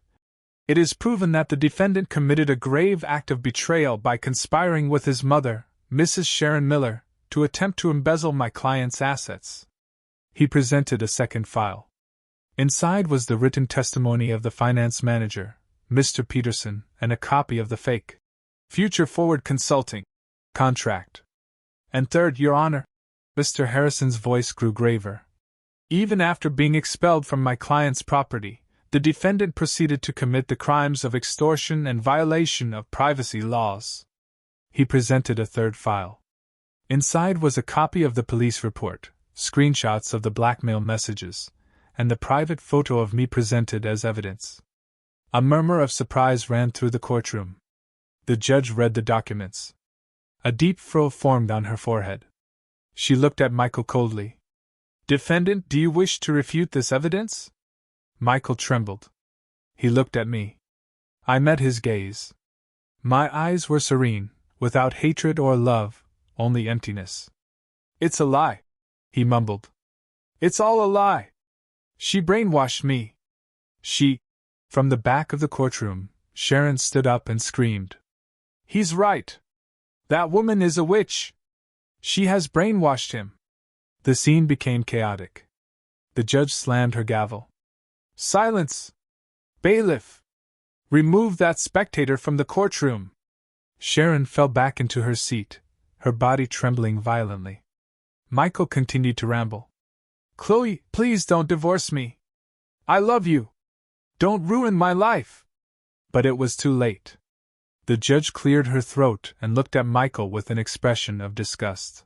"it is proven that the defendant committed a grave act of betrayal by conspiring with his mother, Mrs. Sharon Miller, to attempt to embezzle my client's assets." He presented a second file. Inside was the written testimony of the finance manager, Mr. Peterson, and a copy of the fake Future Forward Consulting contract. "And third, Your Honor," Mr. Harrison's voice grew graver, "even after being expelled from my client's property, the defendant proceeded to commit the crimes of extortion and violation of privacy laws." He presented a third file. Inside was a copy of the police report, screenshots of the blackmail messages, and the private photo of me presented as evidence. A murmur of surprise ran through the courtroom. The judge read the documents. A deep furrow formed on her forehead. She looked at Michael coldly. "Defendant, do you wish to refute this evidence?" Michael trembled. He looked at me. I met his gaze. My eyes were serene, without hatred or love, only emptiness. "It's a lie," he mumbled. "It's all a lie. She brainwashed me. She—" From the back of the courtroom, Sharon stood up and screamed. "He's right. That woman is a witch. She has brainwashed him." The scene became chaotic. The judge slammed her gavel. "Silence! Bailiff! Remove that spectator from the courtroom!" Sharon fell back into her seat, her body trembling violently. Michael continued to ramble. "Chloe, please don't divorce me. I love you. Don't ruin my life." But it was too late. The judge cleared her throat and looked at Michael with an expression of disgust.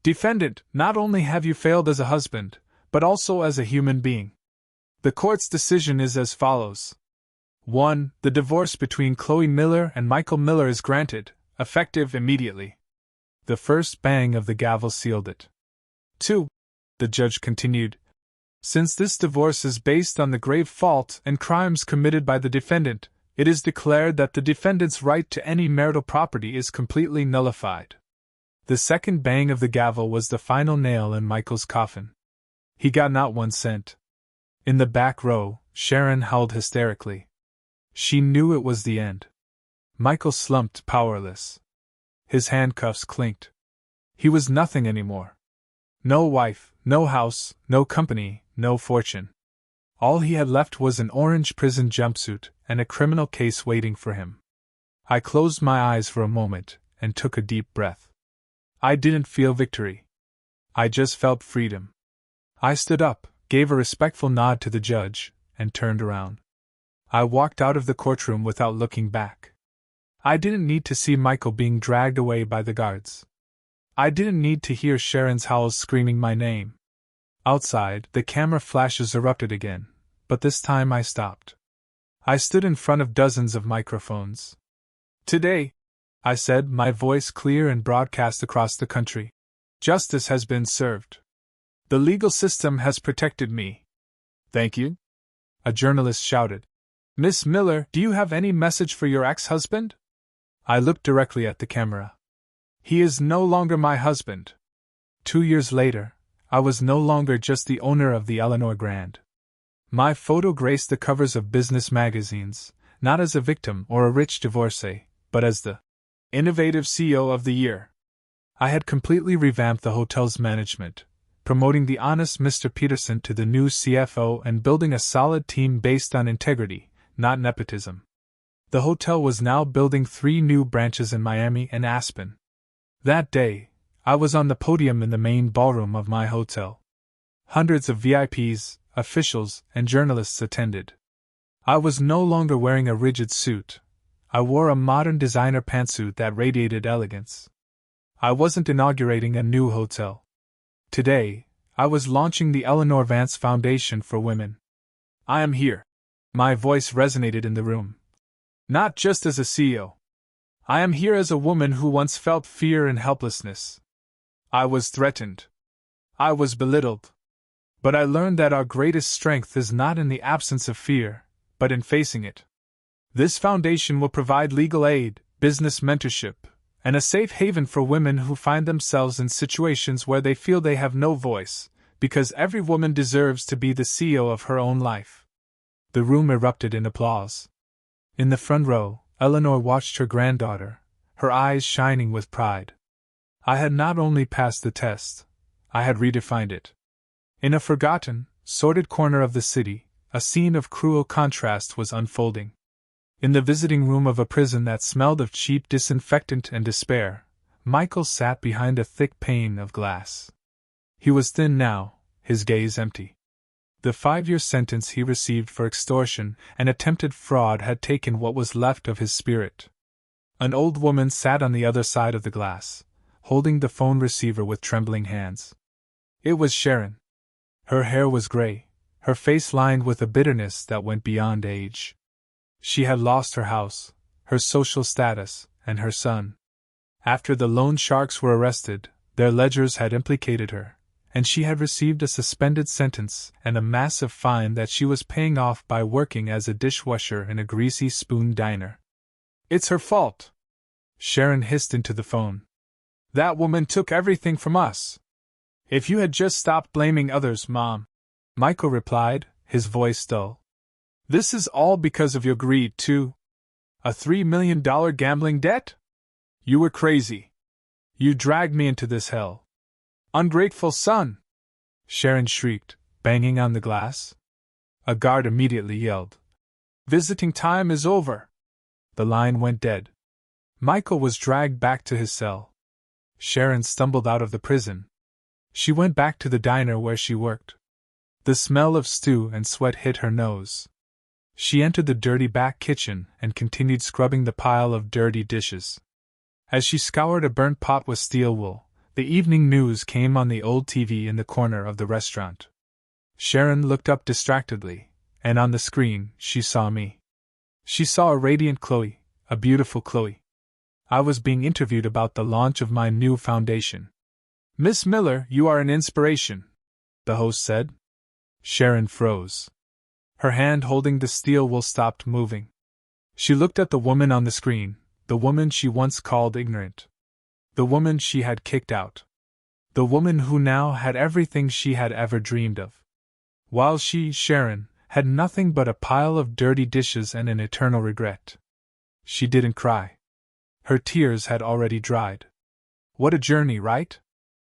"Defendant, not only have you failed as a husband, but also as a human being. The court's decision is as follows. 1. The divorce between Chloe Miller and Michael Miller is granted, effective immediately. The first bang of the gavel sealed it. 2. The judge continued. Since this divorce is based on the grave fault and crimes committed by the defendant, it is declared that the defendant's right to any marital property is completely nullified. The second bang of the gavel was the final nail in Michael's coffin. He got not 1 cent. In the back row, Sharon howled hysterically. She knew it was the end. Michael slumped powerless. His handcuffs clinked. He was nothing anymore. No wife, no house, no company, no fortune. All he had left was an orange prison jumpsuit and a criminal case waiting for him. I closed my eyes for a moment and took a deep breath. I didn't feel victory. I just felt freedom. I stood up, gave a respectful nod to the judge, and turned around. I walked out of the courtroom without looking back. I didn't need to see Michael being dragged away by the guards. I didn't need to hear Sharon's howls screaming my name. Outside, the camera flashes erupted again, but this time I stopped. I stood in front of dozens of microphones. Today, I said, my voice clear and broadcast across the country, justice has been served. The legal system has protected me. Thank you? A journalist shouted. Miss Miller, do you have any message for your ex-husband? I looked directly at the camera. He is no longer my husband. 2 years later, I was no longer just the owner of the Eleanor Grand. My photo graced the covers of business magazines, not as a victim or a rich divorcee, but as the innovative CEO of the year. I had completely revamped the hotel's management, promoting the honest Mr. Peterson to the new CFO and building a solid team based on integrity, not nepotism. The hotel was now building 3 new branches in Miami and Aspen. That day, I was on the podium in the main ballroom of my hotel. Hundreds of VIPs, officials, and journalists attended. I was no longer wearing a rigid suit. I wore a modern designer pantsuit that radiated elegance. I wasn't inaugurating a new hotel. Today, I was launching the Eleanor Vance Foundation for Women. I am here. My voice resonated in the room. Not just as a CEO. I am here as a woman who once felt fear and helplessness. I was threatened. I was belittled. But I learned that our greatest strength is not in the absence of fear, but in facing it. This foundation will provide legal aid, business mentorship, and a safe haven for women who find themselves in situations where they feel they have no voice, because every woman deserves to be the CEO of her own life. The room erupted in applause. In the front row, Eleanor watched her granddaughter, her eyes shining with pride. I had not only passed the test, I had redefined it. In a forgotten, sordid corner of the city, a scene of cruel contrast was unfolding. In the visiting room of a prison that smelled of cheap disinfectant and despair, Michael sat behind a thick pane of glass. He was thin now, his gaze empty. The 5-year sentence he received for extortion and attempted fraud had taken what was left of his spirit. An old woman sat on the other side of the glass, holding the phone receiver with trembling hands. It was Sharon. Her hair was gray, her face lined with a bitterness that went beyond age. She had lost her house, her social status, and her son. After the loan sharks were arrested, their ledgers had implicated her, and she had received a suspended sentence and a massive fine that she was paying off by working as a dishwasher in a greasy spoon diner. It's her fault, Sharon hissed into the phone. That woman took everything from us. If you had just stopped blaming others, Mom, Michael replied, his voice dull. This is all because of your greed, too. A $3 million gambling debt? You were crazy. You dragged me into this hell. Ungrateful son! Sharon shrieked, banging on the glass. A guard immediately yelled. Visiting time is over. The line went dead. Michael was dragged back to his cell. Sharon stumbled out of the prison. She went back to the diner where she worked. The smell of stew and sweat hit her nose. She entered the dirty back kitchen and continued scrubbing the pile of dirty dishes. As she scoured a burnt pot with steel wool, the evening news came on the old TV in the corner of the restaurant. Sharon looked up distractedly, and on the screen she saw me. She saw a radiant Chloe, a beautiful Chloe. I was being interviewed about the launch of my new foundation. Miss Miller, you are an inspiration, the host said. Sharon froze. Her hand holding the steel wool stopped moving. She looked at the woman on the screen, the woman she once called ignorant. The woman she had kicked out. The woman who now had everything she had ever dreamed of. While she, Sharon, had nothing but a pile of dirty dishes and an eternal regret. She didn't cry. Her tears had already dried. What a journey, right?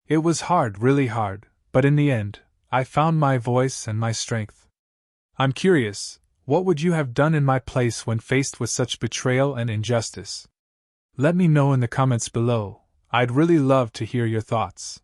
It was hard, really hard, but in the end, I found my voice and my strength. I'm curious, what would you have done in my place when faced with such betrayal and injustice? Let me know in the comments below. I'd really love to hear your thoughts.